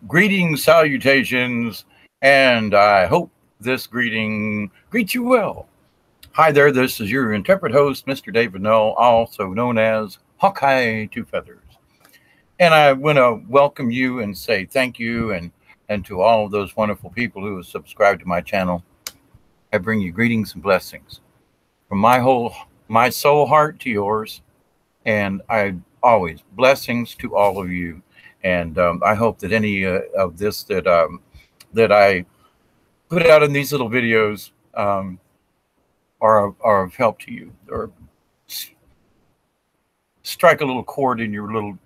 Greetings, salutations, and I hope this greeting greets you well. Hi there, this is your intrepid host, Mr. David Null, also known as Hawkeye Two Feathers. And I want to welcome you and say thank you and to all of those wonderful people who have subscribed to my channel. I bring you greetings and blessings from my soul heart to yours, and I always blessings to all of you. And I hope that any of this that I put out in these little videos are of help to you, or strike a little chord in your little.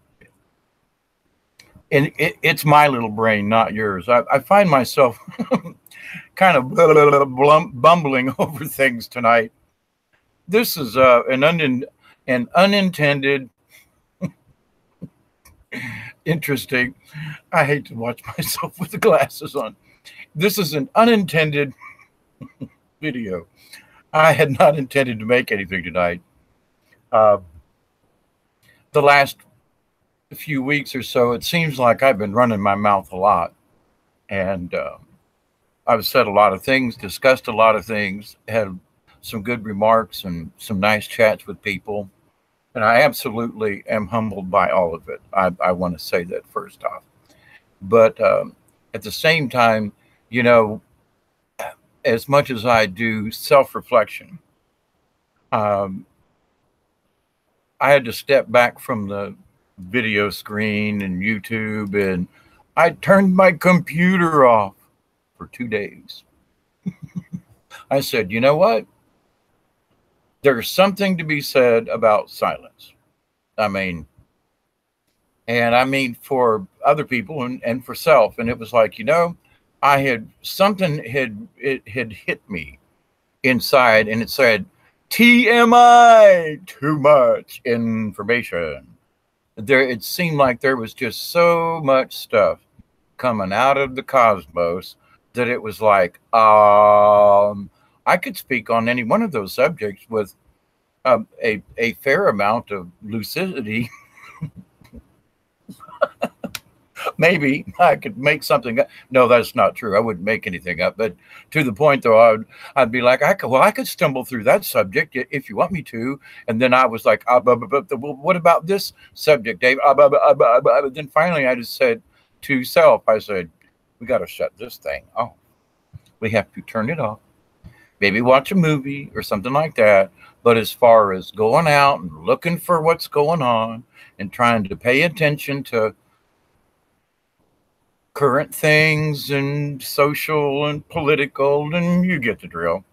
And it's my little brain, not yours. I find myself kind of bumbling over things tonight. This is an unintended, interesting. I hate to watch myself with the glasses on. This is an unintended video. I had not intended to make anything tonight. The last few weeks or so, it seems like I've been running my mouth a lot. And I've said a lot of things, discussed a lot of things, had some good remarks and some nice chats with people. And I absolutely am humbled by all of it. I want to say that first off. But at the same time, you know, as much as I do self-reflection, I had to step back from the video screen and YouTube, and I turned my computer off for 2 days. I said, you know what? There's something to be said about silence. I mean for other people and for self. And it was like, you know, something had hit me inside, and it said, TMI, too much information. It seemed like there was just so much stuff coming out of the cosmos that it was like, I could speak on any one of those subjects with a fair amount of lucidity. Maybe I could make something up. No, that's not true. I wouldn't make anything up. But to the point, though, I'd be like, I could stumble through that subject if you want me to. And then I was like, what about this subject, Dave? Then finally, I just said to self, I said, we got to shut this thing off. We have to turn it off. Maybe watch a movie or something like that. But as far as going out and looking for what's going on and trying to pay attention to current things and social and political, and you get the drill.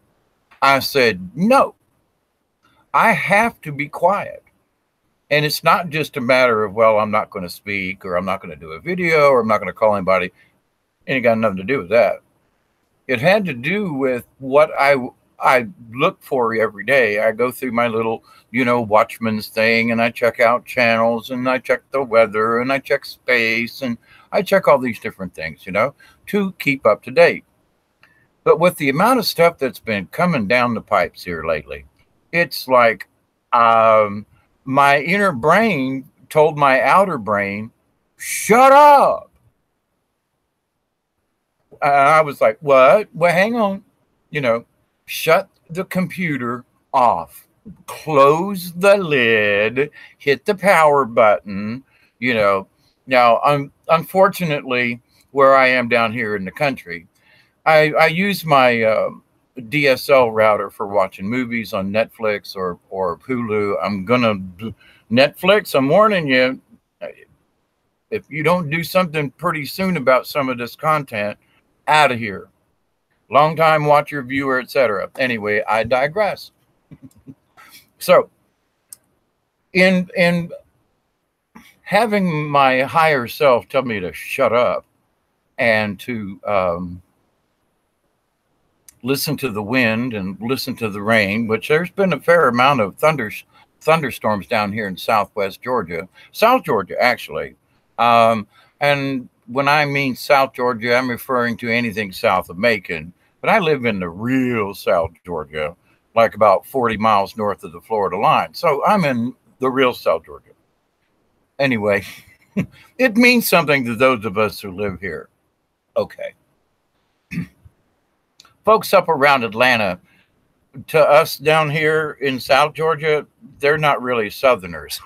I said, no, I have to be quiet. And it's not just a matter of, well, I'm not going to speak, or I'm not going to do a video, or I'm not going to call anybody. It ain't got nothing to do with that. It had to do with what I look for every day. I go through my little, watchman's thing, and I check out channels, and I check the weather, and I check space, and I check all these different things, to keep up to date. But with the amount of stuff that's been coming down the pipes here lately, it's like my inner brain told my outer brain, shut up. I was like, what? Well, hang on. Shut the computer off. Close the lid. Hit the power button. Now, unfortunately, where I am down here in the country, I use my DSL router for watching movies on Netflix or Hulu. Netflix, I'm warning you, if you don't do something pretty soon about some of this content, out of here. Long time watcher, viewer, etc. Anyway, I digress. So, in having my higher self tell me to shut up and to listen to the wind and listen to the rain, which there's been a fair amount of thunderstorms down here in South Georgia, actually. And when I mean South Georgia, I'm referring to anything south of Macon. But I live in the real South Georgia, like about 40 miles north of the Florida line. So I'm in the real South Georgia. Anyway, It means something to those of us who live here. Okay. Folks up around Atlanta, to us down here in South Georgia, they're not really Southerners.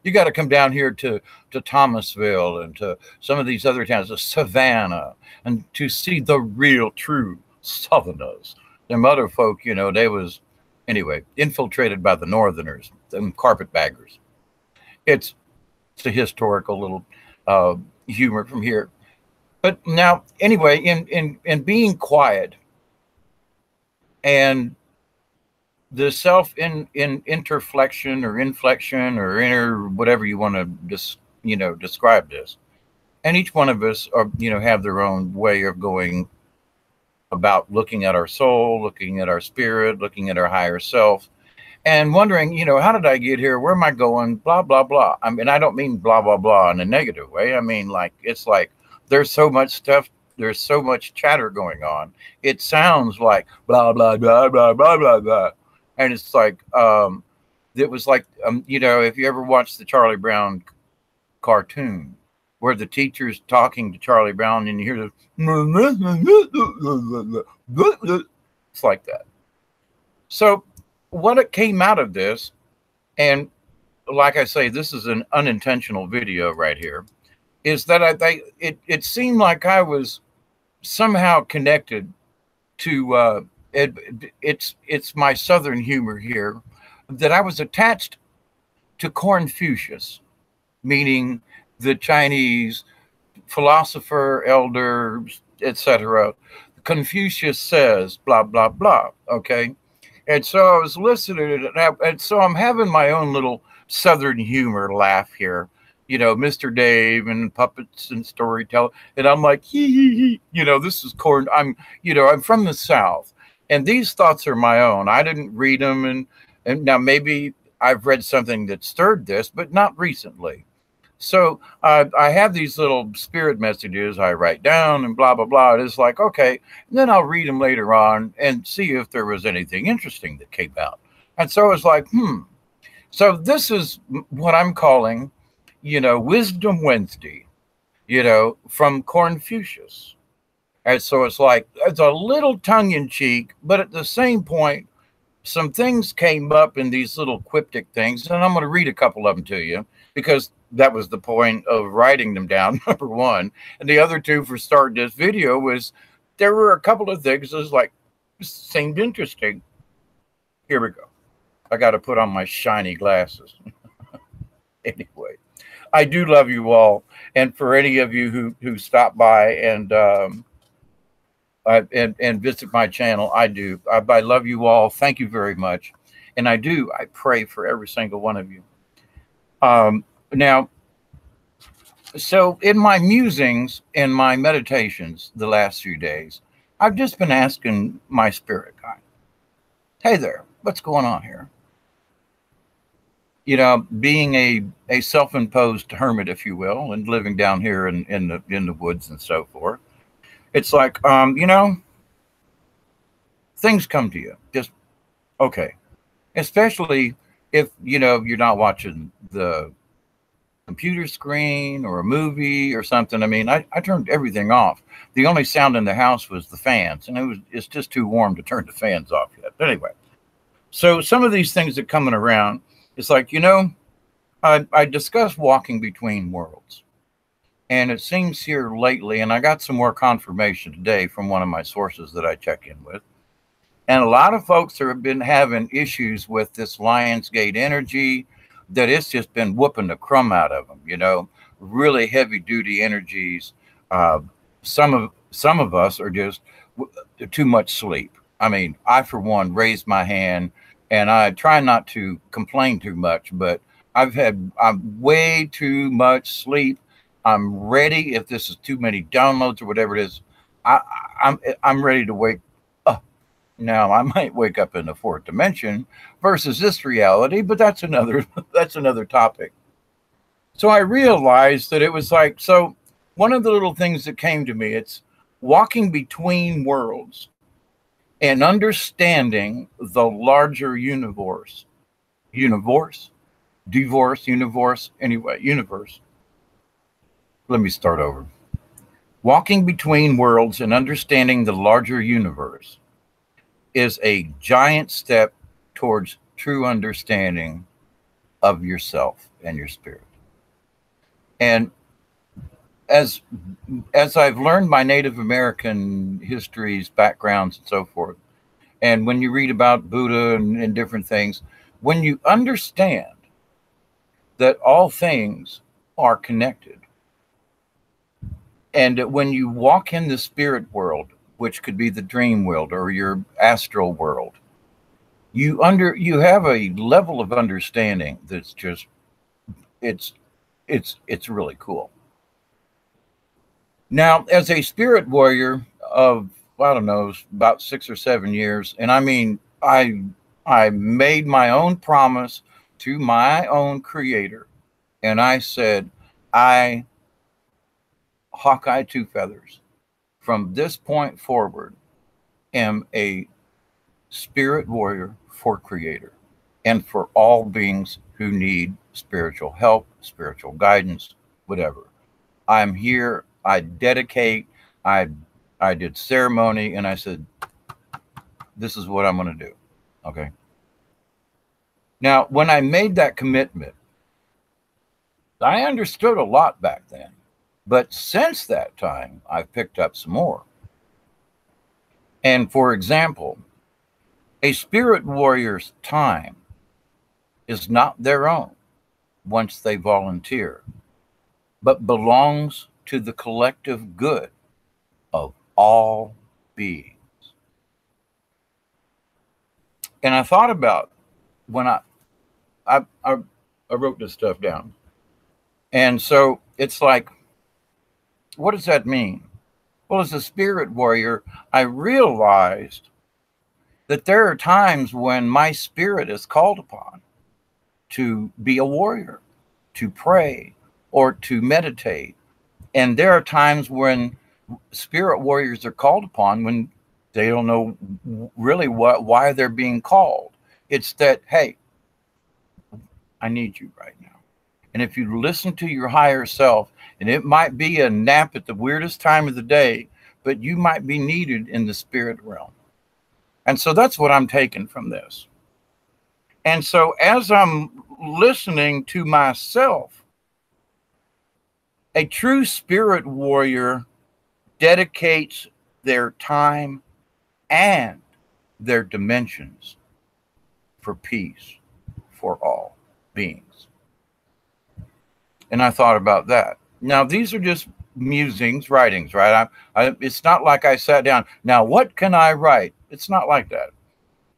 You got to come down here to Thomasville and to some of these other towns, to Savannah, and to see the real, true Southerners. Them other folk, you know, they was, anyway, infiltrated by the Northerners, them carpetbaggers. It's a historical little humor from here. But now, anyway, in being quiet and the self in interflection or inflection or inner whatever you want to describe this, and each one of us are have their own way of going about looking at our soul, looking at our spirit, looking at our higher self, and wondering, how did I get here? Where am I going? Blah blah blah. I mean, I don't mean blah blah blah in a negative way. I mean, like, it's like there's so much stuff. There's so much chatter going on. It sounds like blah blah blah blah blah blah blah. And it's like, it was like, if you ever watched the Charlie Brown cartoon where the teacher's talking to Charlie Brown and you hear the, it's like that. So what it came out of this, and like I say, this is an unintentional video right here, is that it seemed like I was somehow connected to, it's my Southern humor here, that I was attached to Corn-fueshus, meaning the Chinese philosopher, elder, etc. Confucius says, blah, blah, blah, okay? And so I was listening, and so I'm having my own little Southern humor laugh here, Mr. Dave and puppets and storytelling, and I'm like, hee, this is corn. I'm from the South. And these thoughts are my own. I didn't read them. And now maybe I've read something that stirred this, but not recently. So I have these little spirit messages I write down and blah, blah, blah. It's like, okay. And then I'll read them later on and see if there was anything interesting that came out. And so I was like, So this is what I'm calling, Wisdom Wednesday, from Corn-fueshus. And so it's like, it's a little tongue-in-cheek, but at the same point, some things came up in these little cryptic things, and I'm going to read a couple of them to you, because that was the point of writing them down, number one. And the other two for starting this video was, there were a couple of things that was like, seemed interesting. Here we go. I got to put on my shiny glasses. Anyway, I do love you all. And for any of you who stop by and visit my channel, I do. I love you all. Thank you very much. And I pray for every single one of you. Now, so in my musings and my meditations the last few days, I've just been asking my spirit guide, hey there, what's going on here? Being a self-imposed hermit, if you will, and living down here in the woods and so forth. It's like, things come to you. Just, okay. Especially if, you're not watching the computer screen or a movie or something. I mean, I turned everything off. The only sound in the house was the fans, and it's just too warm to turn the fans off yet. But anyway, so some of these things that coming around, it's like, I discussed walking between worlds. And it seems here lately, and I got some more confirmation today from one of my sources that I check in with. And a lot of folks have been having issues with this Lionsgate energy, that it's just been whooping the crumb out of them, really heavy duty energies. Some of us are just too much sleep. I mean, I, for one, raised my hand, and I try not to complain too much, but I'm way too much sleep. I'm ready. If this is too many downloads or whatever it is, I'm ready to wake up. Now, I might wake up in the fourth dimension versus this reality, but that's another topic. So I realized that it was like, so one of the little things that came to me, it's walking between worlds and understanding the larger universe. universe. Let me start over. Walking between worlds and understanding the larger universe is a giant step towards true understanding of yourself and your spirit. And as I've learned my Native American histories, backgrounds, and so forth, and when you read about Buddha and different things, when you understand that all things are connected, and that when you walk in the spirit world, which could be the dream world or your astral world, you have a level of understanding that's just it's really cool. Now, as a spirit warrior of, I don't know, about 6 or 7 years, and I mean, I made my own promise to my own creator, and I said, I, Hawkeye Two Feathers, from this point forward, am a spirit warrior for creator and for all beings who need spiritual help, spiritual guidance, whatever. I'm here. I dedicate. I did ceremony, and I said, this is what I'm going to do. Okay. Now, when I made that commitment, I understood a lot back then. But since that time, I've picked up some more. And for example, a spirit warrior's time is not their own once they volunteer, but belongs to the collective good of all beings. And I thought about when I wrote this stuff down. And so it's like, what does that mean? Well, as a spirit warrior, I realized that there are times when my spirit is called upon to be a warrior, to pray, or to meditate. And there are times when spirit warriors are called upon when they don't know really why they're being called. It's that, hey, I need you right now. And if you listen to your higher self, and it might be a nap at the weirdest time of the day, but you might be needed in the spirit realm. And so that's what I'm taking from this. And so as I'm listening to myself, a true spirit warrior dedicates their time and their dimensions for peace for all beings. And I thought about that. Now, these are just musings, writings, right? It's not like I sat down. Now, what can I write? It's not like that.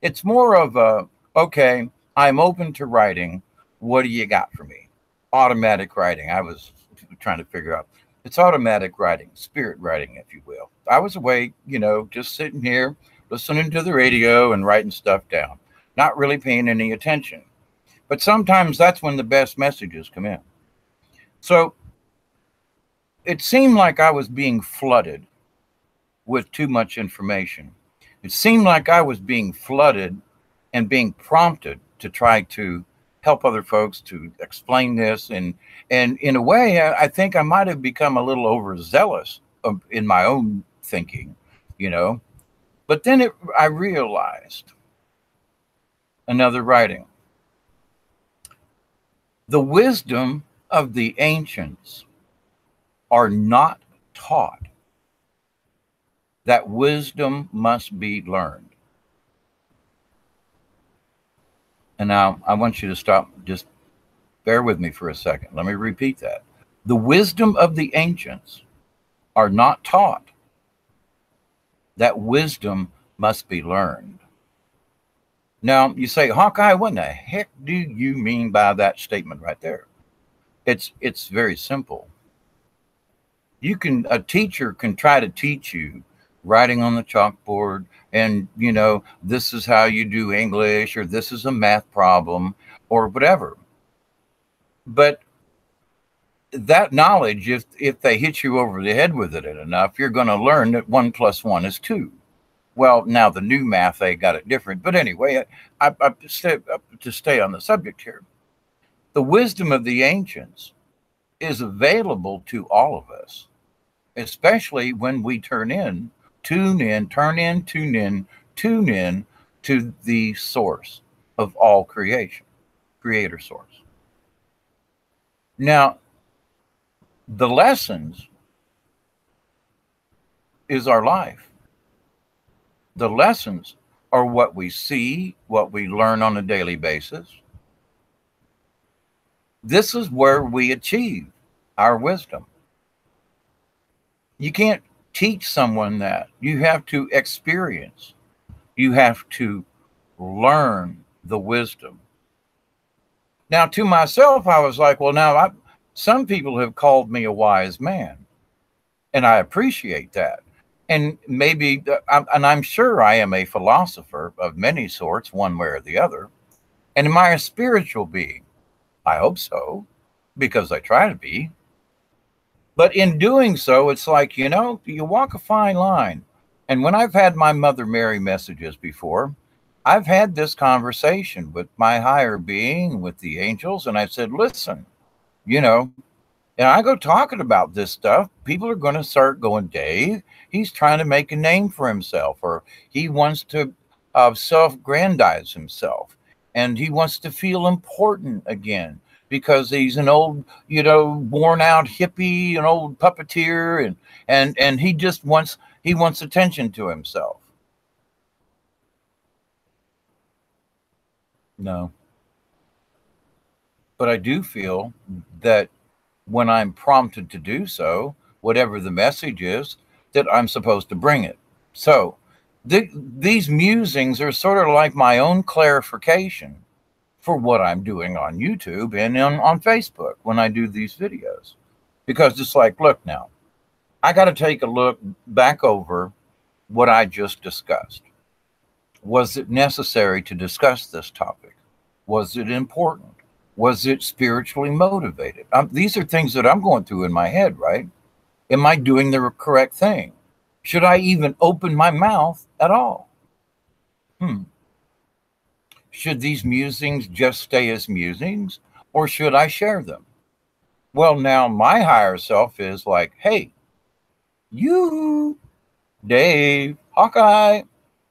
It's more of a, okay, I'm open to writing. What do you got for me? Automatic writing. I was trying to figure out. It's automatic writing, spirit writing, if you will. I was awake, just sitting here, listening to the radio and writing stuff down, not really paying any attention. But sometimes that's when the best messages come in. So it seemed like I was being flooded with too much information. It seemed like I was being flooded and being prompted to try to help other folks to explain this. And in a way, I think I might have become a little overzealous in my own thinking, But then I realized another writing. The wisdom of the ancients are not taught. That wisdom must be learned. And now I want you to stop. Just bear with me for a second. Let me repeat that. The wisdom of the ancients are not taught. That wisdom must be learned. Now, you say, Hawkeye, what in the heck do you mean by that statement right there? It's very simple. A teacher can try to teach you writing on the chalkboard and, this is how you do English, or this is a math problem, or whatever. But that knowledge, if they hit you over the head with it enough, you're going to learn that 1 + 1 is 2. Well, now the new math, they got it different. But anyway, to stay on the subject here, The wisdom of the ancients is available to all of us, especially when we tune in, tune in to the source of all creation, creator source. Now, the lessons is our life. The lessons are what we see, what we learn on a daily basis. This is where we achieve our wisdom. You can't teach someone that. You have to experience. You have to learn the wisdom. Now, to myself, I was like, well, some people have called me a wise man, and I appreciate that. And maybe, and I'm sure I am a philosopher of many sorts, one way or the other. And am I a spiritual being? I hope so, because I try to be. But in doing so, it's like, you walk a fine line. And when I've had my Mother Mary messages before, I've had this conversation with my higher being, with the angels, and I said, listen, and I go talking about this stuff, people are going to start going, Dave, he's trying to make a name for himself, or he wants to self-grandize himself, and he wants to feel important again because he's an old, worn out hippie, an old puppeteer, and he just wants attention to himself. No. But I do feel that when I'm prompted to do so, whatever the message is, that I'm supposed to bring it. So these musings are sort of like my own clarification for what I'm doing on YouTube and on Facebook when I do these videos. Because it's like, look now, I got to take a look back over what I just discussed. Was it necessary to discuss this topic? Was it important? Was it spiritually motivated? These are things that I'm going through in my head, right? Am I doing the correct thing? Should I even open my mouth at all? Should these musings just stay as musings, or should I share them? Well, now my higher self is like, hey, you, Dave, Hawkeye,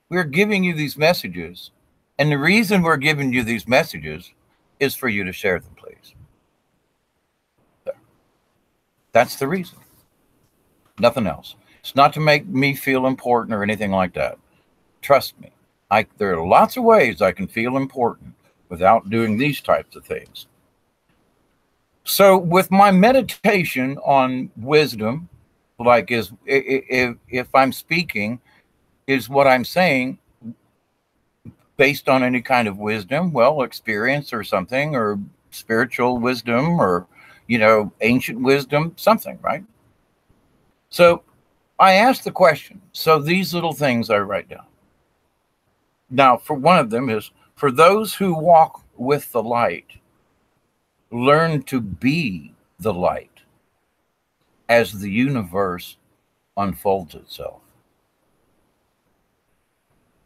we're giving you these messages. And the reason we're giving you these messages is for you to share them, please. That's the reason. Nothing else. It's not to make me feel important or anything like that. Trust me. There are lots of ways I can feel important without doing these types of things. So with my meditation on wisdom, like if I'm speaking, is what I'm saying based on any kind of wisdom, experience or something, or spiritual wisdom, or, ancient wisdom, something, right? So I asked the question. So these little things I write down. Now, for one of them is, for those who walk with the light, learn to be the light as the universe unfolds itself.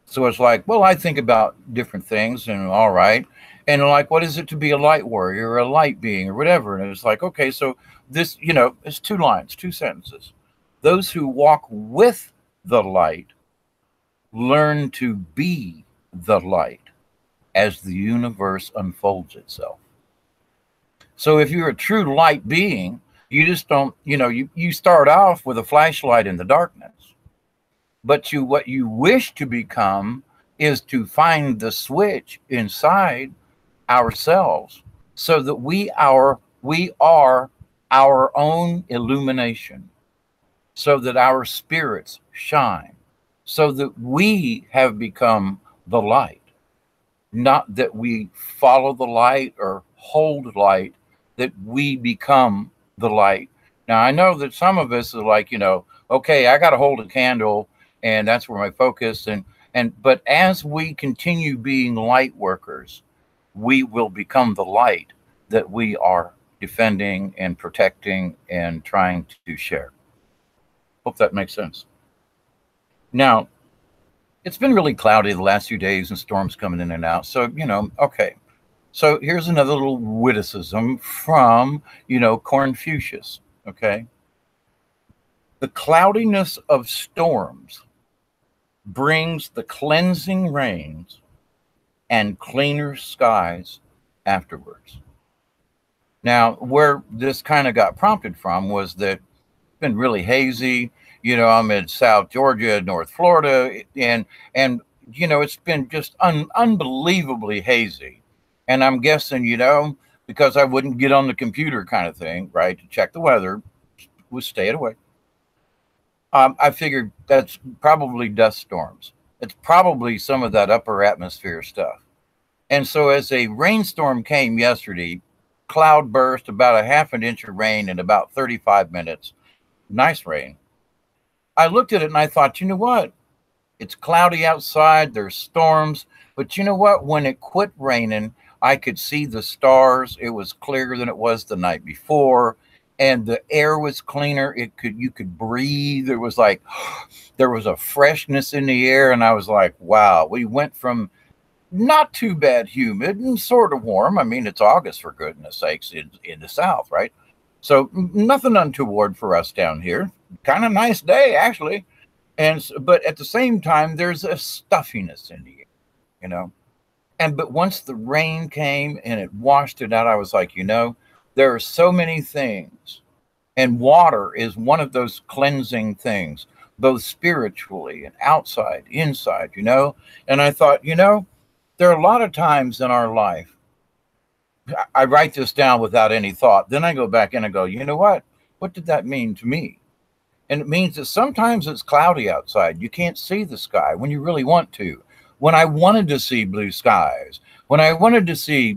So it's like, well, I think about different things, and all right. And like, what is it to be a light warrior or a light being or whatever? And it's like, okay, so this, it's 2 lines, 2 sentences. Those who walk with the light learn to be the light as the universe unfolds itself. So if you're a true light being, you just don't, you start off with a flashlight in the darkness. But what you wish to become is to find the switch inside ourselves so that we are our own illumination, so that our spirits shine, so that we have become the light, not that we follow the light or hold light, that we become the light. Now, I know that some of us are like, okay, I got to hold a candle, and that's where my focus. But as we continue being light workers, we will become the light that we are defending and protecting and trying to share. Hope that makes sense. Now, it's been really cloudy the last few days and storms coming in and out. So, okay. So here's another little witticism from, Corn-fueshus. Okay. The cloudiness of storms brings the cleansing rains and cleaner skies afterwards. Now, where this kind of got prompted from was that it's been really hazy. I'm in South Georgia, North Florida, and it's been just unbelievably hazy. And I'm guessing, because I wouldn't get on the computer kind of thing, right, to check the weather, was stay away. I figured that's probably dust storms. It's probably some of that upper atmosphere stuff. And so as a rainstorm came yesterday, cloud burst, about a half an inch of rain in about 35 minutes. Nice rain. I looked at it and I thought, you know what? It's cloudy outside. There's storms. But you know what? When it quit raining, I could see the stars. It was clearer than it was the night before. And the air was cleaner. You could breathe. It was like there was a freshness in the air. And I was like, wow, we went from not too bad humid and sort of warm. I mean, it's August, for goodness sakes, in the South, right? So nothing untoward for us down here. Kind of nice day, actually. But at the same time, there's a stuffiness in the air, but once the rain came and it washed it out, I was like, there are so many things, and water is one of those cleansing things, both spiritually and outside, inside, and I thought, there are a lot of times in our life, I write this down without any thought. Then I go back in and go, you know what? What did that mean to me? And it means that sometimes it's cloudy outside. You can't see the sky when you really want to. When I wanted to see blue skies, when I wanted to see,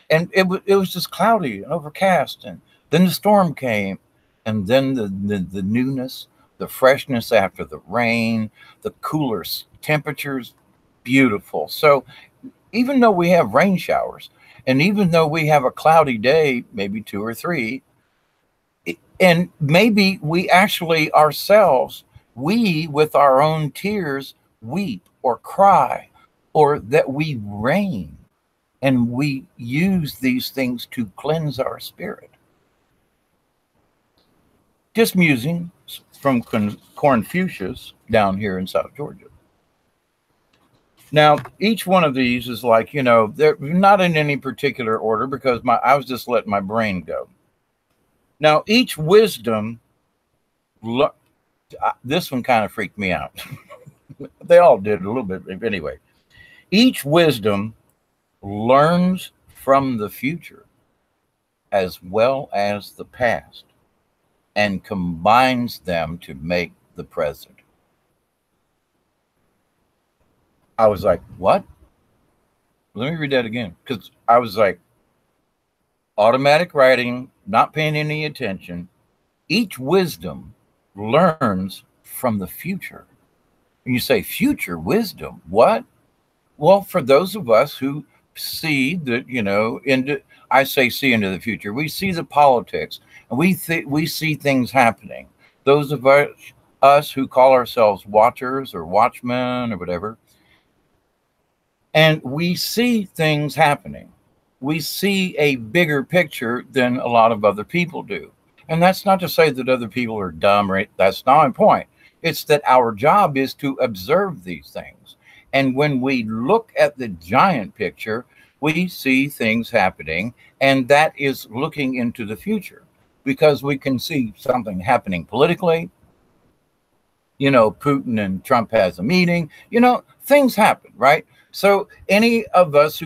and it was just cloudy and overcast. And then the storm came, and then the newness, the freshness after the rain, the cooler temperatures, beautiful. So even though we have rain showers, and even though we have a cloudy day, maybe 2 or 3, and maybe we actually ourselves, we with our own tears weep or cry, or that we rain, and we use these things to cleanse our spirit. Just musing from Corn-fueshus down here in South Georgia. Now, each one of these is like, they're not in any particular order because I was just letting my brain go. Now, each wisdom, this one kind of freaked me out. They all did a little bit. Anyway, each wisdom learns from the future as well as the past and combines them to make the present. I was like, what? Let me read that again. Because I was like, automatic writing, not paying any attention. Each wisdom learns from the future. And you say, future wisdom, what? Well, for those of us who see that, I say see into the future, we see the politics, and we see things happening. Those of us who call ourselves watchers or watchmen or whatever, and we see things happening. We see a bigger picture than a lot of other people do. And that's not to say that other people are dumb, right? That's not my point. It's that our job is to observe these things. And when we look at the giant picture, we see things happening, and that is looking into the future, because we can see something happening politically. Putin and Trump has a meeting, things happen, right? So any of us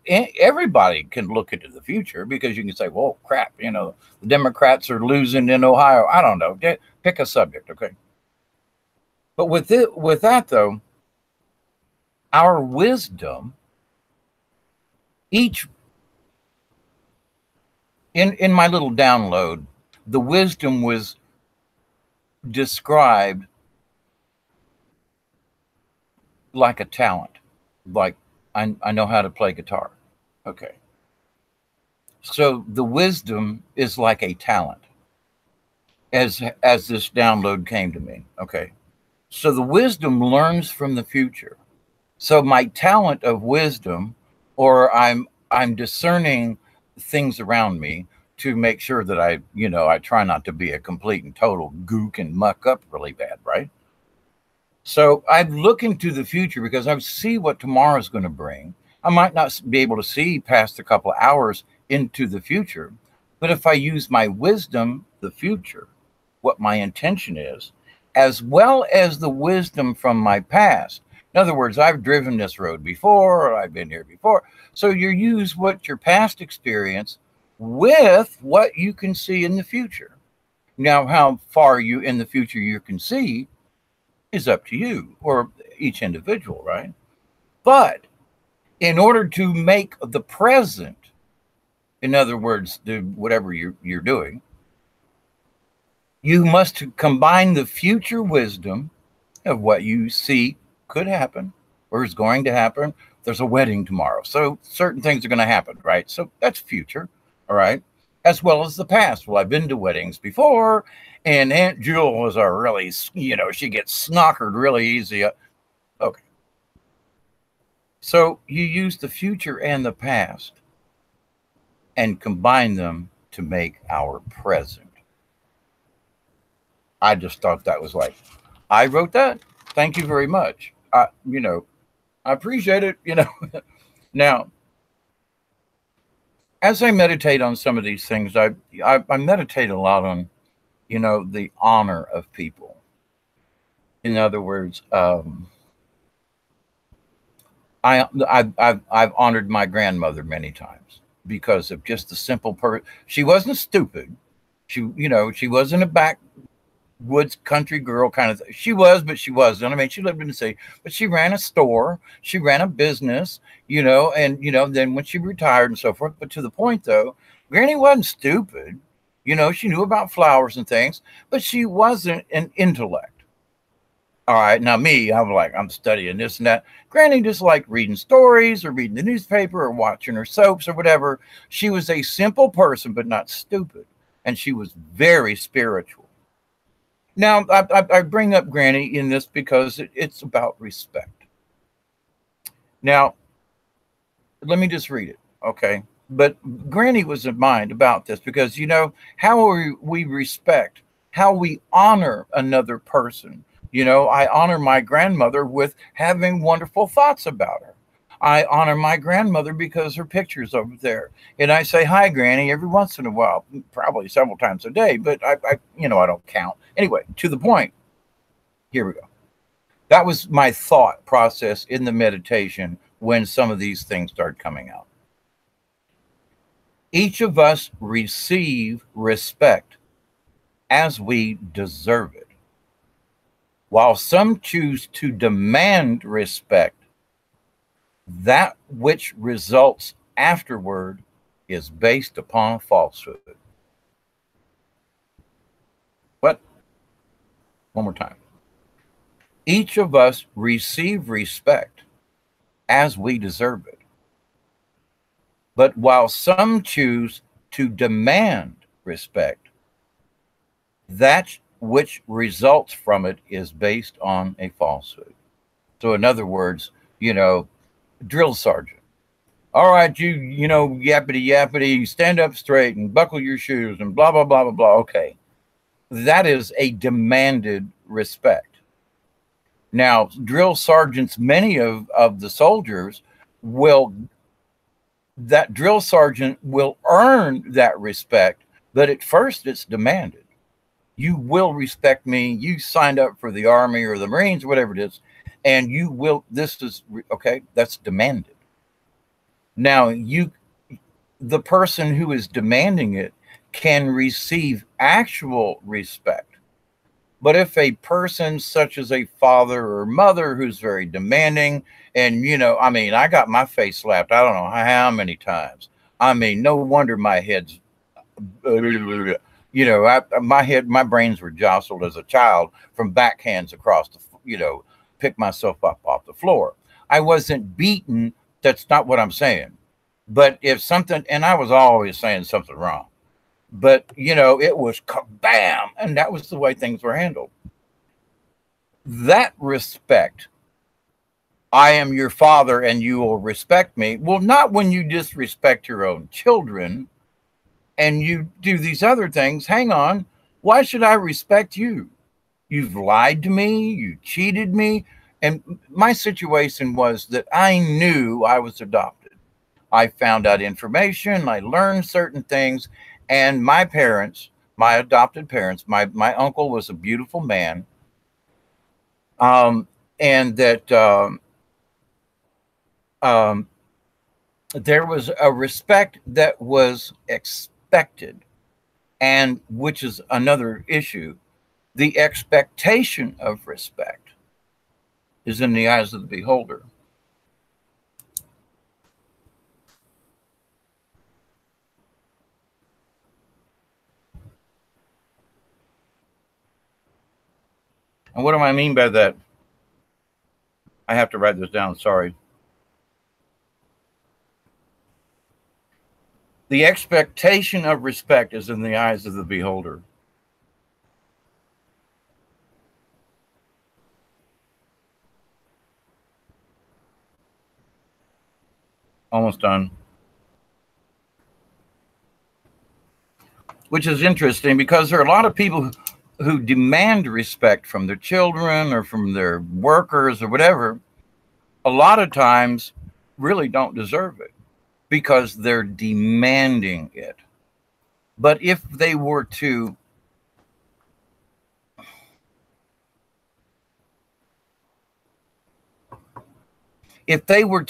everybody can look into the future, because you can say, well, crap, the Democrats are losing in Ohio. I don't know. Pick a subject, okay? But with that, though, our wisdom, each, in my little download, the wisdom was described like a talent. Like, I know how to play guitar. Okay. So the wisdom is like a talent, as this download came to me. Okay. So the wisdom learns from the future. So my talent of wisdom, or I'm discerning things around me to make sure that I try not to be a complete and total gook and muck up really bad, right? So I look into the future because I see what tomorrow's going to bring. I might not be able to see past a couple of hours into the future, but if I use my wisdom, the future, what my intention is, as well as the wisdom from my past. In other words, I've driven this road before, or I've been here before. So you use what your past experience with what you can see in the future. Now, how far you in the future you can see is up to you or each individual, right? But in order to make the present, in other words, do whatever you're doing, you must combine the future wisdom of what you see could happen or is going to happen. There's a wedding tomorrow, so certain things are going to happen, right? So that's future, all right, as well as the past. Well, I've been to weddings before, and Aunt Jewel was a really, she gets snockered really easy. Okay. So you use the future and the past and combine them to make our present. I just thought that was like, I wrote that. Thank you very much. I appreciate it. Now, as I meditate on some of these things, I meditate a lot on, the honor of people. In other words, I've honored my grandmother many times because of just the simple she wasn't stupid. She wasn't a backwoods country girl kind of thing. She was, but she wasn't. I mean, she lived in the city, but she ran a store. She ran a business, and, then when she retired and so forth. But to the point, though, Granny wasn't stupid. She knew about flowers and things, but she wasn't an intellect. All right. Now me, I'm studying this and that. Granny just liked reading stories or reading the newspaper or watching her soaps or whatever. She was a simple person, but not stupid. And she was very spiritual. Now, I bring up Granny in this because it's about respect. Now, let me just read it. Okay. But Granny was in mind about this because, how we respect, how we honor another person. I honor my grandmother with having wonderful thoughts about her. I honor my grandmother because her picture's over there. And I say, hi, Granny, every once in a while, probably several times a day, but I don't count. Anyway, to the point, here we go. That was my thought process in the meditation when some of these things started coming out. Each of us receive respect as we deserve it. While some choose to demand respect, that which results afterward is based upon falsehood. What? One more time. Each of us receive respect as we deserve it. But while some choose to demand respect, that which results from it is based on a falsehood. So in other words, drill sergeant. All right, yappity yappity, stand up straight and buckle your shoes and blah, blah, blah, blah, blah. Okay. That is a demanded respect. Now, drill sergeants, many of the soldiers that drill sergeant will earn that respect, but at first it's demanded. You will respect me. You signed up for the Army or the Marines, or whatever it is, and you will. This is okay. That's demanded. Now, the person who is demanding it can receive actual respect. But if a person such as a father or mother who's very demanding, and I got my face slapped, I don't know how many times. No wonder my head's my brains were jostled as a child from backhands across pick myself up off the floor. I wasn't beaten. That's not what I'm saying. But if something, and I was always saying something wrong, but it was bam, and that was the way things were handled. That respect I am your father and you will respect me. Well, not when you disrespect your own children and you do these other things. Hang on. Why should I respect you? You've lied to me. You cheated me. And my situation was that I knew I was adopted. I found out information. I learned certain things. And my parents, my adopted parents, my uncle was a beautiful man. And that um, there was a respect that was expected, and which is another issue. The expectation of respect is in the eyes of the beholder. And what do I mean by that? I have to write this down. Sorry. The expectation of respect is in the eyes of the beholder. Almost done. Which is interesting because there are a lot of people who demand respect from their children or from their workers or whatever. A lot of times really don't deserve it because they're demanding it. But if they were to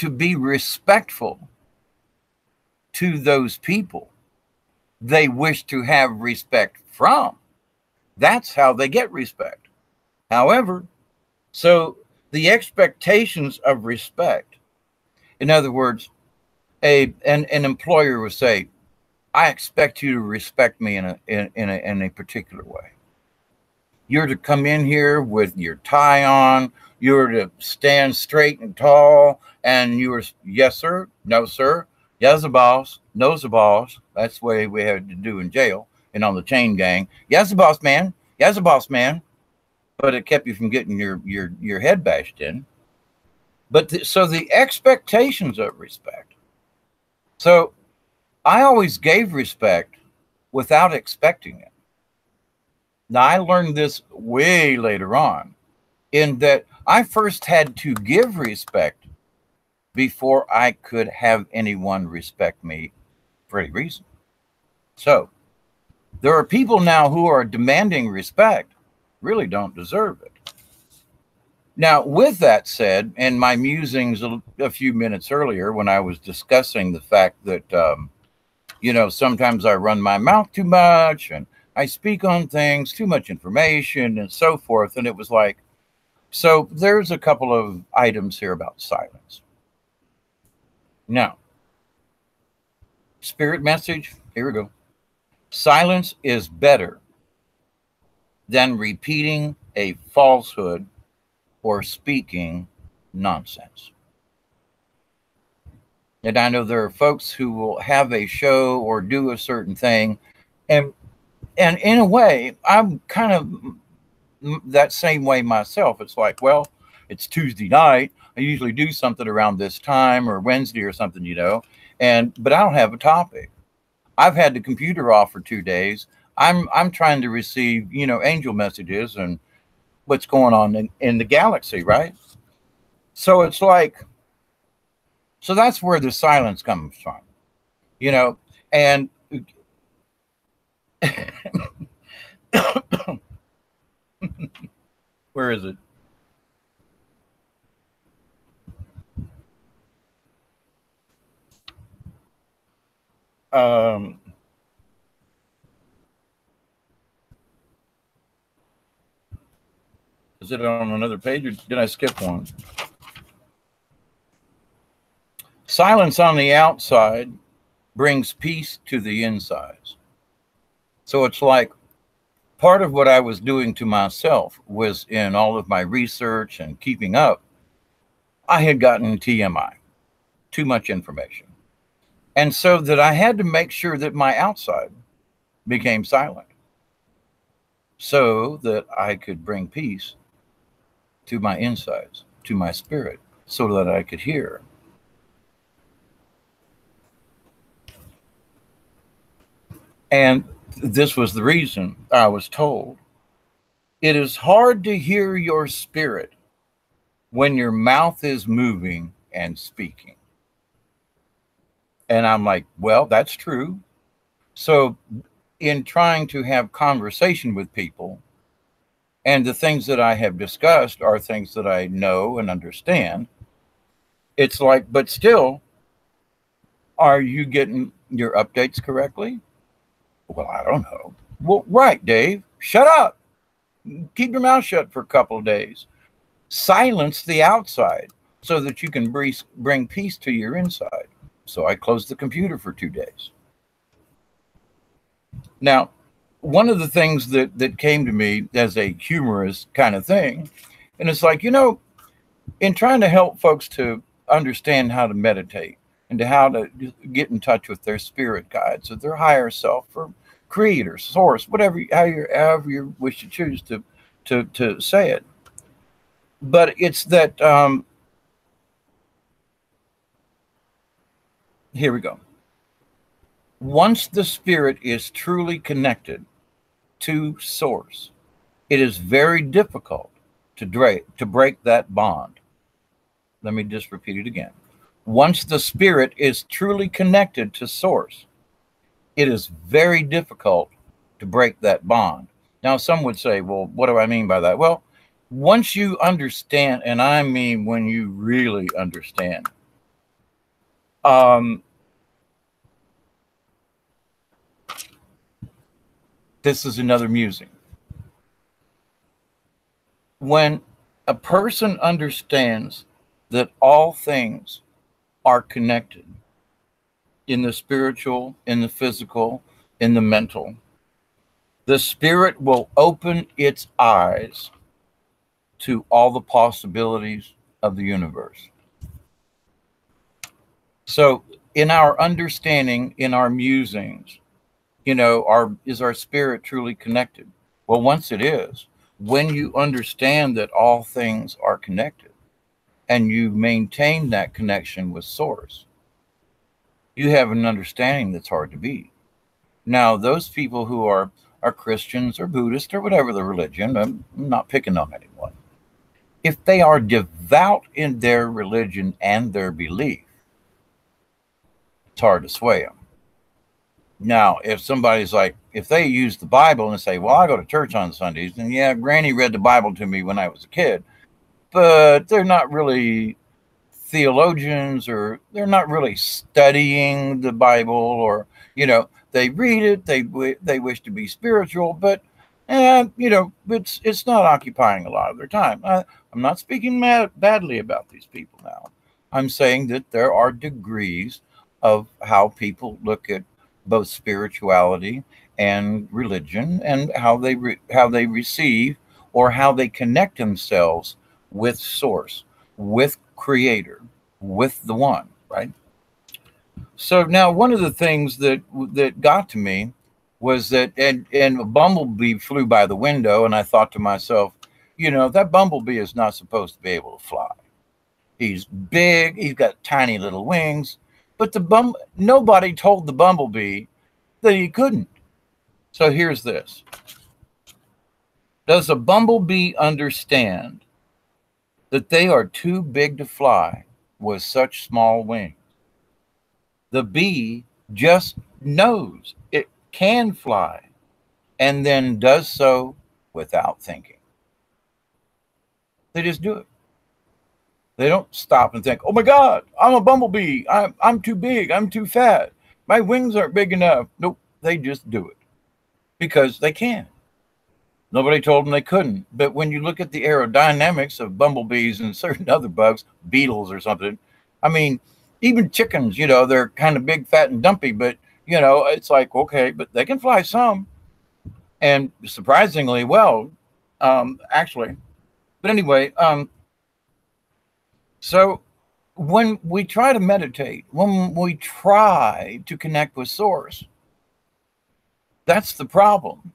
be respectful to those people they wish to have respect from, that's how they get respect. However, so the expectations of respect, in other words, an employer would say, I expect you to respect me in a particular way. You're to come in here with your tie on. You're to stand straight and tall. And you were, yes, sir. No, sir. Yes, the boss. No's the boss. That's the way we had to do in jail and on the chain gang. Yes, the boss man. Yes, the boss man. But it kept you from getting your head bashed in. But so the expectations of respect. So I always gave respect without expecting it. Now, I learned this way later on in that I first had to give respect before I could have anyone respect me for any reason. So there are people now who are demanding respect, really don't deserve it. Now, with that said, and my musings a few minutes earlier when I was discussing the fact that, sometimes I run my mouth too much and I speak on things, too much information and so forth. And it was like, so there's a couple of items here about silence. Now, spirit message, here we go. Silence is better than repeating a falsehood or speaking nonsense. And I know there are folks who will have a show or do a certain thing. And in a way, I'm kind of that same way myself. It's like, well, it's Tuesday night. I usually do something around this time or Wednesday or something, but I don't have a topic. I've had the computer off for 2 days. I'm trying to receive, angel messages and what's going on in the galaxy, right? So it's like, so that's where the silence comes from, and where is it? Is it on another page or did I skip one? Silence on the outside brings peace to the insides. So it's like part of what I was doing to myself was in all of my research and keeping up, I had gotten TMI, too much information. And so that I had to make sure that my outside became silent so that I could bring peace to my insides, to my spirit. so that I could hear. And this was the reason I was told. It is hard to hear your spirit when your mouth is moving and speaking. And I'm like, well, that's true. So, in trying to have conversation with people, and the things that I have discussed are things that I know and understand, it's like, but still, are you getting your updates correctly? Well, I don't know. Well, right, Dave, shut up. Keep your mouth shut for a couple of days. Silence the outside so that you can bring peace to your inside. So I closed the computer for 2 days. Now, one of the things that came to me as a humorous kind of thing, and it's like, in trying to help folks to understand how to meditate and to how to get in touch with their spirit guides or their higher self or creator, source, whatever, however you wish to choose to say it. But it's that, here we go. Once the spirit is truly connected to source, it is very difficult to break that bond. Let me just repeat it again. Once the spirit is truly connected to source, it is very difficult to break that bond. Now, some would say, well, what do I mean by that? Well, once you understand, and I mean when you really understand, this is another musing. When a person understands that all things are connected in the spiritual, in the physical, in the mental, the spirit will open its eyes to all the possibilities of the universe. So in our understanding, in our musings, is our spirit truly connected? Well, once it is, when you understand that all things are connected and you maintain that connection with source, you have an understanding that's hard to beat. Now, those people who are Christians or Buddhist or whatever the religion, I'm not picking on anyone. If they are devout in their religion and their belief, it's hard to sway them. Now, if somebody's like, if they use the Bible and say, well, I go to church on Sundays, and yeah, Granny read the Bible to me when I was a kid, but they're not really theologians, or they're not really studying the Bible, or, they read it, they wish to be spiritual, but, it's not occupying a lot of their time. I'm not speaking badly about these people now. I'm saying that there are degrees of how people look at both spirituality and religion, and how they receive or how they connect themselves with source, with creator, with the one, right? So now one of the things that got to me was that, and a bumblebee flew by the window, and I thought to myself, that bumblebee is not supposed to be able to fly. He's big, he's got tiny little wings, but nobody told the bumblebee that he couldn't. So here's this. Does a bumblebee understand that they are too big to fly with such small wings? The bee just knows it can fly and then does so without thinking. They just do it. They don't stop and think, oh my God, I'm a bumblebee. I'm too big. I'm too fat. My wings aren't big enough. Nope. They just do it because they can. Nobody told them they couldn't. But when you look at the aerodynamics of bumblebees and certain other bugs, beetles or something, I mean, even chickens, they're kind of big, fat, and dumpy, but, it's like, okay, but they can fly some. And surprisingly well, actually. But anyway, so when we try to meditate, when we try to connect with source, that's the problem.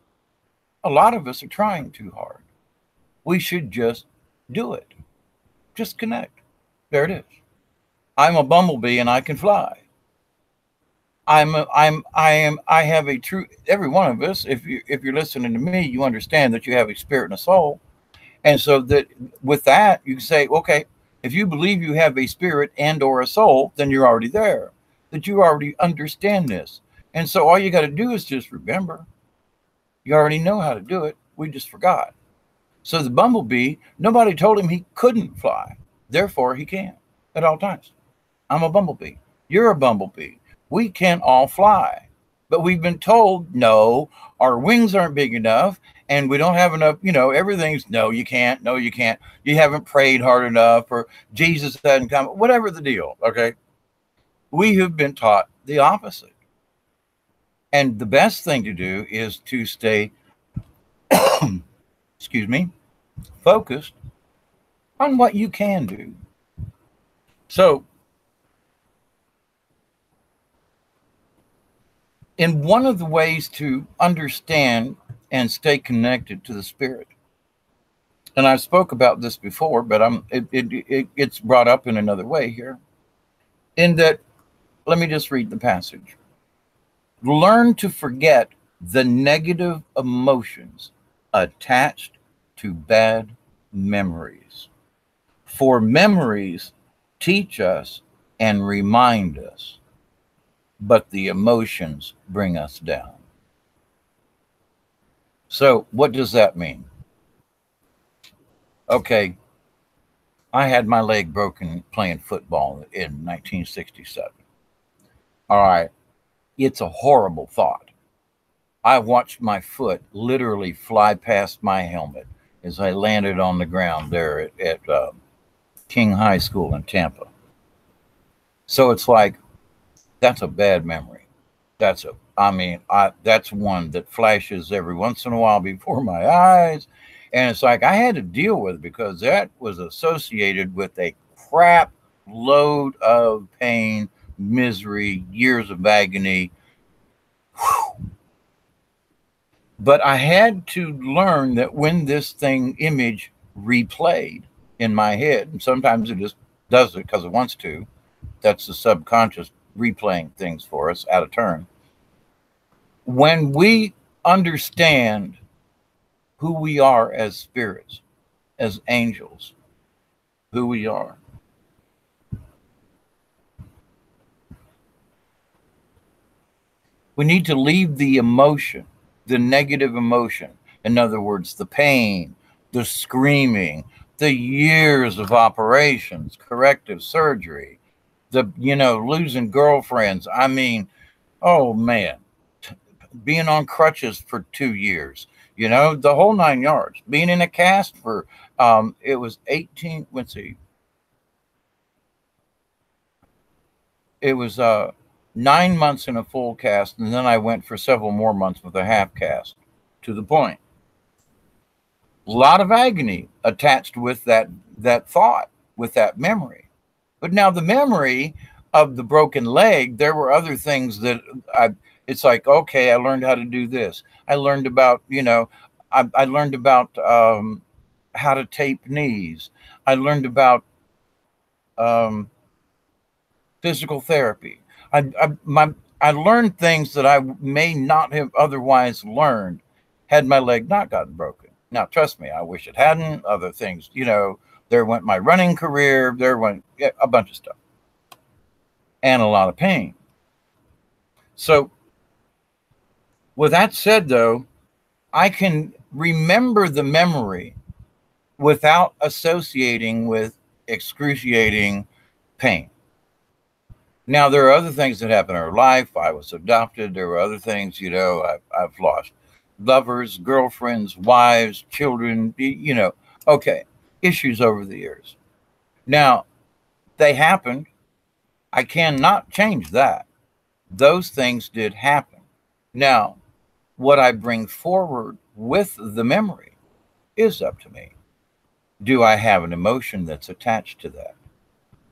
A lot of us are trying too hard. We should just do it. Just connect. There it is. I'm a bumblebee and I can fly. I have a true, every one of us, if you're listening to me, you understand that you have a spirit and a soul. And so that with that, you can say, okay, if you believe you have a spirit and or a soul, then you're already there, that you already understand this. And so all you got to do is just remember, you already know how to do it. We just forgot. So the bumblebee, nobody told him he couldn't fly. Therefore, he can at all times. I'm a bumblebee. You're a bumblebee. We can all fly. But we've been told, no, our wings aren't big enough and we don't have enough, everything's, no, you can't, no, you can't. You haven't prayed hard enough, or Jesus hasn't come, whatever the deal, okay? We have been taught the opposite. And the best thing to do is to stay, excuse me, focused on what you can do. So, in one of the ways to understand and stay connected to the spirit, and I spoke about this before, but it's brought up in another way here, in that, let me just read the passage. Learn to forget the negative emotions attached to bad memories. For memories teach us and remind us, but the emotions bring us down. So what does that mean? Okay, I had my leg broken playing football in 1967. All right, it's a horrible thought. I watched my foot literally fly past my helmet as I landed on the ground there at King High School in Tampa. So it's like, that's a bad memory. That's one that flashes every once in a while before my eyes. And it's like I had to deal with it because that was associated with a crap load of pain, misery, years of agony. Whew. But I had to learn that when this image replayed in my head, and sometimes it just does it because it wants to, that's the subconscious replaying things for us out of turn. When we understand who we are as spirits, as angels, who we are, we need to leave the emotion, the negative emotion. In other words, the pain, the screaming, the years of operations, corrective surgery, the, losing girlfriends. I mean, oh man, being on crutches for 2 years, the whole 9 yards, being in a cast for, it was 18, let's see. It was 9 months in a full cast, and then I went for several more months with a half cast, to the point. A lot of agony attached with that thought, with that memory. But now the memory of the broken leg, there were other things that it's like, okay, I learned how to do this. I learned about, I learned about how to tape knees. I learned about physical therapy. I learned things that I may not have otherwise learned had my leg not gotten broken. Now, trust me, I wish it hadn't. Other things, there went my running career. There went a bunch of stuff and a lot of pain. So with that said, though, I can remember the memory without associating with excruciating pain. Now, there are other things that happen in our life. I was adopted. There were other things, I've lost lovers, girlfriends, wives, children, okay, issues over the years. Now, they happened. I cannot change that. Those things did happen. Now, what I bring forward with the memory is up to me. Do I have an emotion that's attached to that?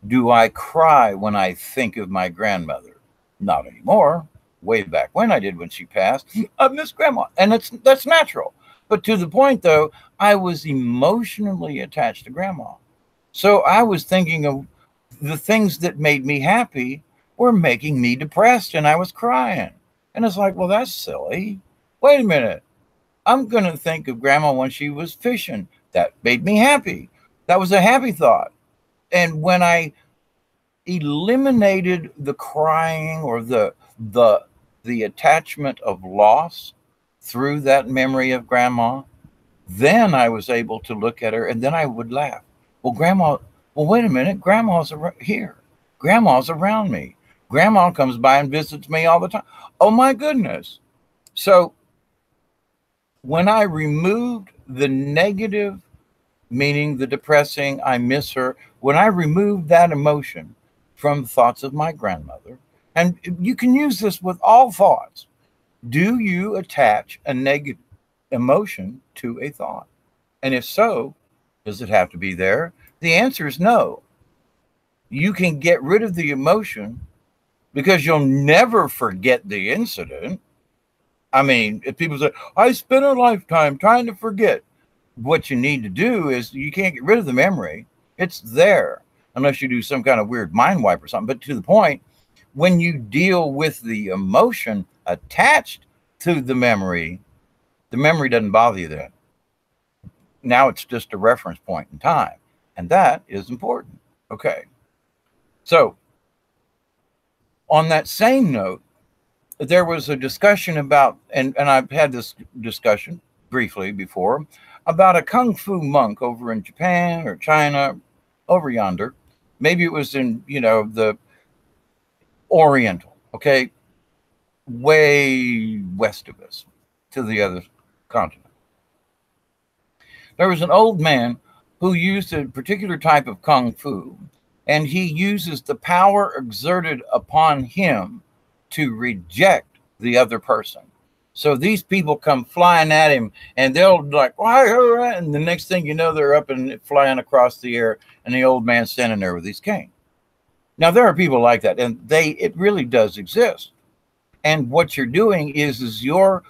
Do I cry when I think of my grandmother? Not anymore. Way back when I did when she passed. I miss grandma. And that's natural. But to the point, though, I was emotionally attached to grandma. So I was thinking of the things that made me happy were making me depressed and I was crying. And it's like, well, that's silly. Wait a minute. I'm going to think of grandma when she was fishing. That made me happy. That was a happy thought. And when I eliminated the crying or the attachment of loss through that memory of grandma, then I was able to look at her and then I would laugh. Well, grandma, well, wait a minute. Grandma's here. Grandma's around me. Grandma comes by and visits me all the time. Oh my goodness. So when I removed the negative, meaning the depressing, I miss her, when I removed that emotion from thoughts of my grandmother, and you can use this with all thoughts. Do you attach a negative emotion to a thought? And if so, does it have to be there? The answer is no. You can get rid of the emotion because you'll never forget the incident. I mean, if people say, I spent a lifetime trying to forget, what you need to do is you can't get rid of the memory. It's there unless you do some kind of weird mind wipe or something. But to the point, when you deal with the emotion attached to the memory doesn't bother you then. Now it's just a reference point in time. And that is important. Okay. So on that same note, there was a discussion about, and I've had this discussion briefly before, about a kung fu monk over in Japan or China, over yonder. Maybe it was in, the Oriental, okay, way west of us to the other continent. There was an old man who used a particular type of kung fu, and he uses the power exerted upon him to reject the other person. So these people come flying at him and they'll like, and the next thing you know, they're up and flying across the air and the old man's standing there with his cane. Now there are people like that, and it really does exist. And what you're doing is you're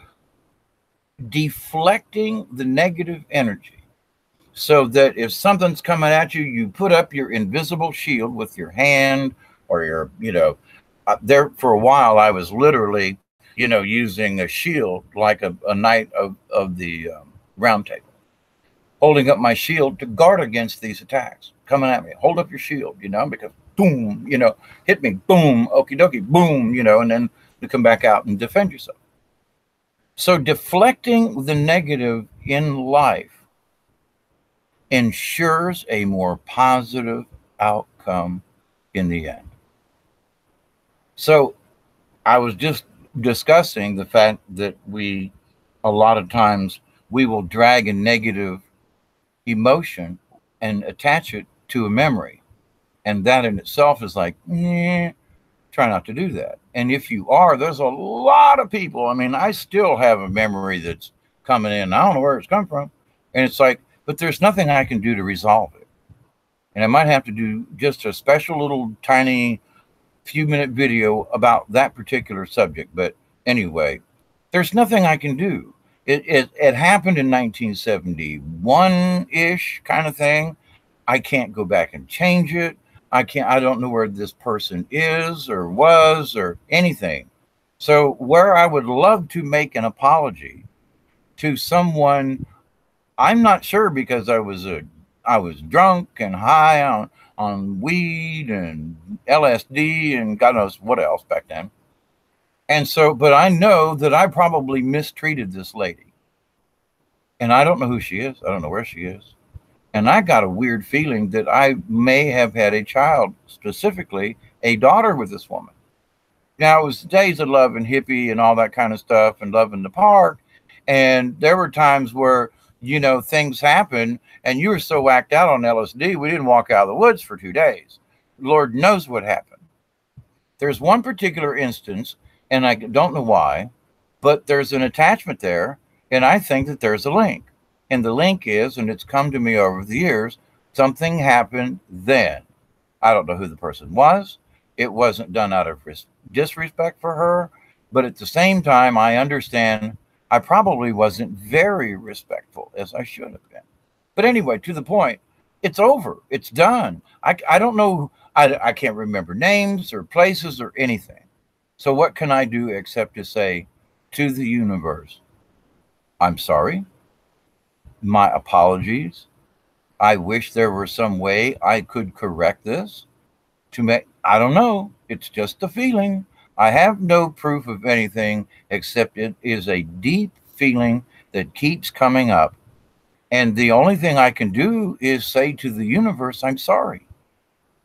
deflecting the negative energy so that if something's coming at you, you put up your invisible shield with your hand or your, there for a while, I was literally, using a shield like a knight of the round table, holding up my shield to guard against these attacks coming at me. Hold up your shield, because boom, hit me, boom, okie dokie, boom, and then to come back out and defend yourself. So deflecting the negative in life ensures a more positive outcome in the end. So I was just discussing the fact that a lot of times we will drag a negative emotion and attach it to a memory. And that in itself is like, try not to do that. And if you are, there's a lot of people. I mean, I still have a memory that's coming in. I don't know where it's come from. And it's like, but there's nothing I can do to resolve it. And I might have to do just a special little tiny few-minute video about that particular subject. But anyway, there's nothing I can do. It happened in 1971-ish kind of thing. I can't go back and change it. I don't know where this person is or was or anything. So where I would love to make an apology to someone, I'm not sure, because I was drunk and high on weed and LSD and God knows what else back then. And so, but I know that I probably mistreated this lady. And I don't know who she is. I don't know where she is. And I got a weird feeling that I may have had a child, specifically a daughter, with this woman. Now, it was days of love and hippie and all that kind of stuff and love in the park. And there were times where, things happened and you were so whacked out on LSD, we didn't walk out of the woods for 2 days. Lord knows what happened. There's one particular instance, and I don't know why, but there's an attachment there. And I think that there's a link. And the link is, and it's come to me over the years, something happened then. I don't know who the person was. It wasn't done out of disrespect for her. But at the same time, I understand I probably wasn't very respectful as I should have been. But anyway, to the point, It's over. It's done. I don't know. I can't remember names or places or anything. So what can I do except to say to the universe, I'm sorry. My apologies. I wish there were some way I could correct this to make, I don't know. It's just a feeling. I have no proof of anything except it is a deep feeling that keeps coming up. And the only thing I can do is say to the universe, I'm sorry.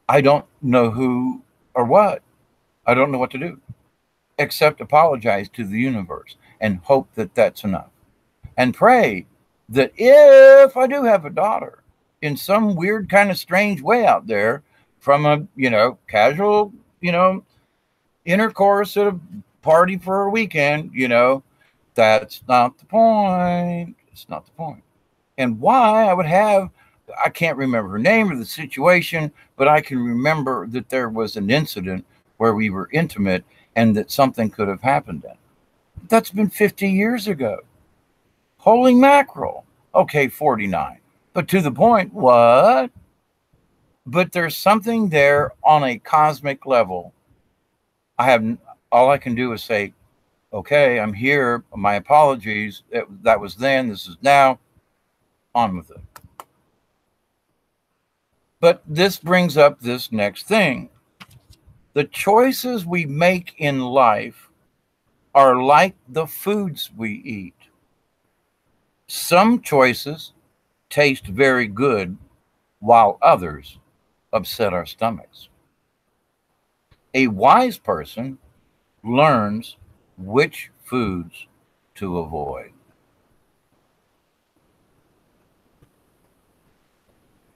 I don't know who or what. I don't know what to do except apologize to the universe and hope that that's enough. And pray that if I do have a daughter in some weird kind of strange way out there from a, casual, intercourse at a party for a weekend, that's not the point. It's not the point. And why I would have, I can't remember her name or the situation, but I can remember that there was an incident where we were intimate and that something could have happened then. That's been 50 years ago. Holy mackerel. Okay, 49. But to the point, what? But there's something there on a cosmic level. All I can do is say, okay, I'm here. My apologies. That was then. This is now. On with it. But this brings up this next thing. The choices we make in life are like the foods we eat. Some choices taste very good, while others upset our stomachs. A wise person learns which foods to avoid.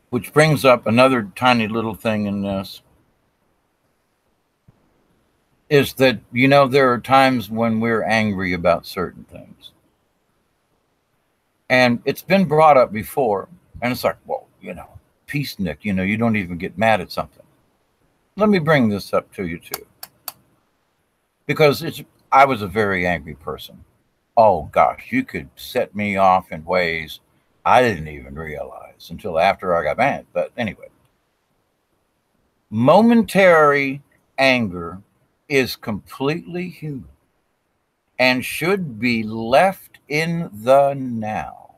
Which brings up another tiny little thing in this, is that, there are times when we're angry about certain things. And it's been brought up before, and it's like, well, peace, Nick, you don't even get mad at something. Let me bring this up to you too. Because I was a very angry person. Oh gosh, you could set me off in ways I didn't even realize until after I got mad. But anyway, momentary anger is completely human and should be left in the now.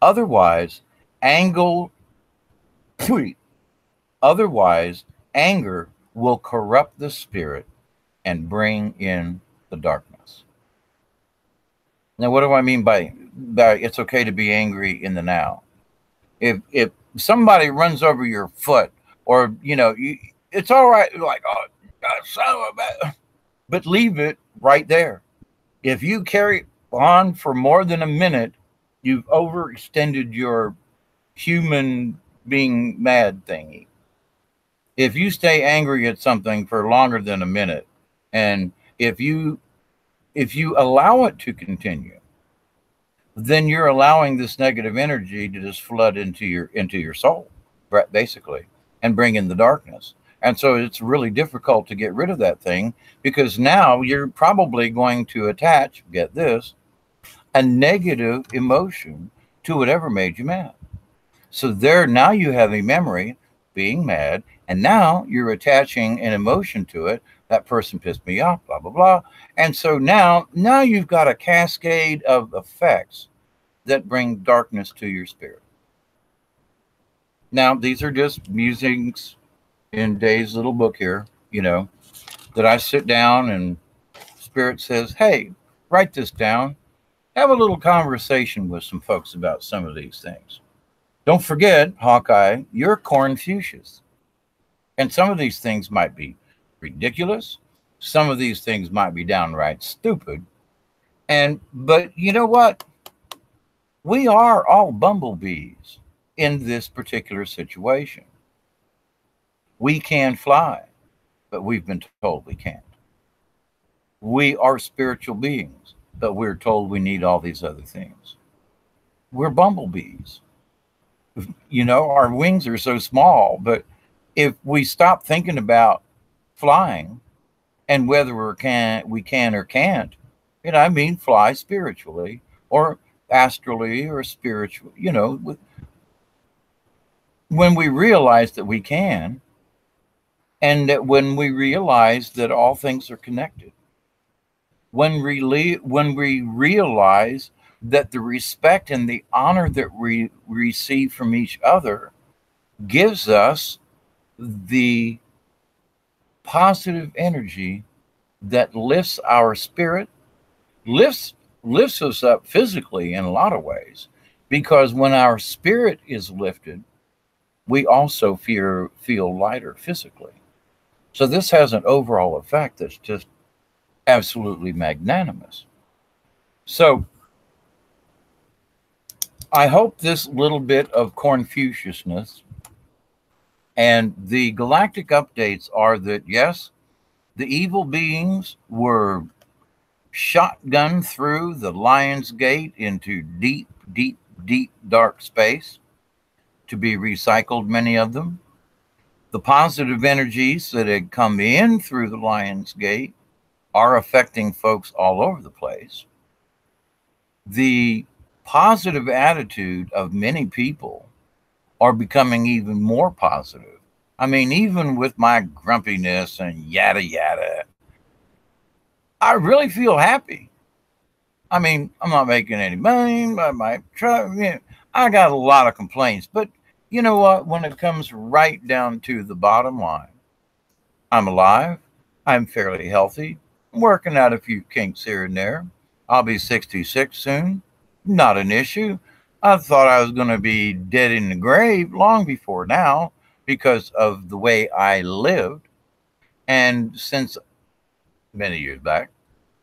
Otherwise, anger will corrupt the spirit and bring in the darkness. Now, what do I mean by it's okay to be angry in the now? If somebody runs over your foot, or it's all right, like, oh, son of a, but leave it right there. If you carry on for more than a minute, you've overextended your human being mad thingy. If you stay angry at something for longer than a minute, and if you allow it to continue, then you're allowing this negative energy to just flood into your soul, basically, and bring in the darkness. And so it's really difficult to get rid of that thing, because now you're probably going to attach, get this, a negative emotion to whatever made you mad. So now you have a memory being mad, and now you're attaching an emotion to it. That person pissed me off, blah, blah, blah. And so now you've got a cascade of effects that bring darkness to your spirit. Now, these are just musings in Dave's little book here, that I sit down and Spirit says, hey, write this down. Have a little conversation with some folks about some of these things. Don't forget, Hawkeye, you're Corn-fueshus. And some of these things might be ridiculous. Some of these things might be downright stupid. But you know what? We are all bumblebees in this particular situation. We can fly, but we've been told we can't. We are spiritual beings, but we're told we need all these other things. We're bumblebees. Our wings are so small, but if we stop thinking about flying and whether we can or can't, fly spiritually or astrally or spiritually, when we realize that we can, and that when we realize that all things are connected, when we realize that the respect and the honor that we receive from each other gives us the positive energy that lifts our spirit, lifts lifts us up physically in a lot of ways, because when our spirit is lifted, we also feel lighter physically. So this has an overall effect that's just absolutely magnanimous. So I hope this little bit of Corn-fueshusness and the galactic updates are that, yes, the evil beings were shotgunned through the Lion's Gate into deep, deep, deep dark space to be recycled, many of them. The positive energies that had come in through the Lion's Gate are affecting folks all over the place. The positive attitude of many people are becoming even more positive. I mean, even with my grumpiness and yada yada, I really feel happy. I mean, I'm not making any money. I got a lot of complaints, but you know what? When it comes right down to the bottom line, I'm alive. I'm fairly healthy. I'm working out a few kinks here and there. I'll be 66 soon. Not an issue. I thought I was going to be dead in the grave long before now because of the way I lived. And since many years back,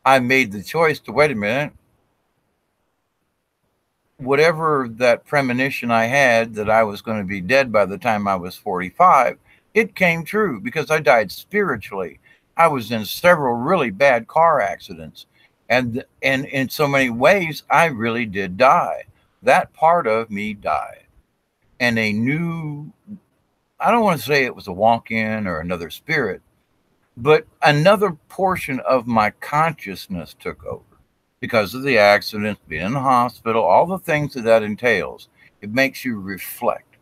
I made the choice to wait a minute. Whatever that premonition I had that I was going to be dead by the time I was 45, it came true because I died spiritually. I was in several really bad car accidents. And in so many ways, I really did die. That part of me died. And a new, I don't want to say it was a walk in or another spirit, but another portion of my consciousness took over because of the accident, being in the hospital, all the things that entails. It makes you reflect.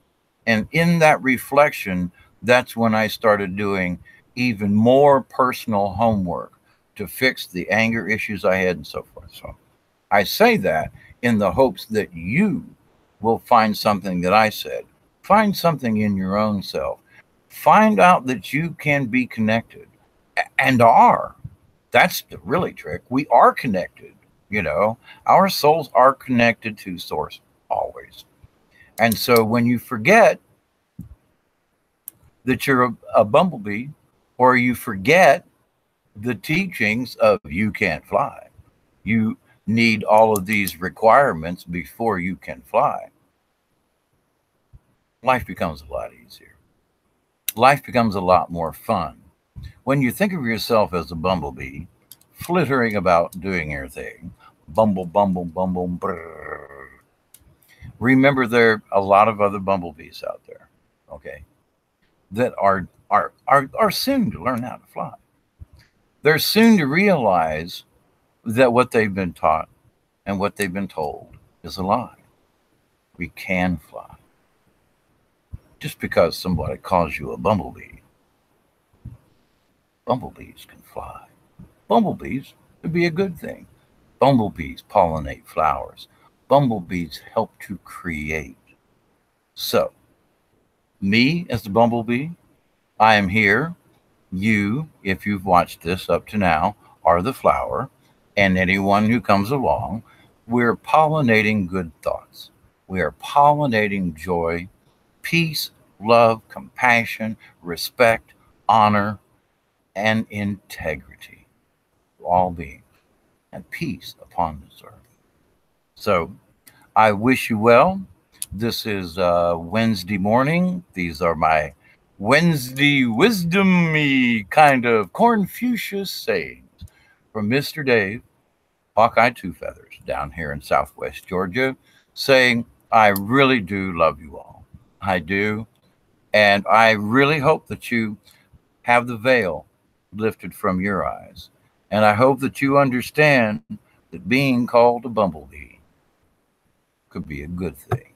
And in that reflection, that's when I started doing even more personal homework to fix the anger issues I had and so forth. So I say that in the hopes that you will find something that I said. Find something in your own self. Find out that you can be connected and are. That's the really trick. We are connected. You know, our souls are connected to source always. And so when you forget that you're a bumblebee, or you forget the teachings of you can't fly, you need all of these requirements before you can fly, life becomes a lot easier. Life becomes a lot more fun. When you think of yourself as a bumblebee, flittering about doing your thing, bumble, bumble, bumble, brrr. Remember, there are a lot of other bumblebees out there, okay, that are soon to learn how to fly. They're soon to realize that what they've been taught and what they've been told is a lie. We can fly. Just because somebody calls you a bumblebee, bumblebees can fly. Bumblebees would be a good thing. Bumblebees pollinate flowers. Bumblebees help to create. So, me as the bumblebee, I am here. You, if you've watched this up to now, are the flower. And anyone who comes along, we're pollinating good thoughts. We are pollinating joy, peace, love, compassion, respect, honor, and integrity to all beings, and peace upon this earth. So I wish you well. This is Wednesday morning. These are my Wednesday wisdom-y kind of Corn-fueshus sayings from Mr. Dave, Hawkeye Two Feathers, down here in Southwest Georgia, saying, I really do love you all. I do. And I really hope that you have the veil lifted from your eyes. And I hope that you understand that being called a bumblebee could be a good thing.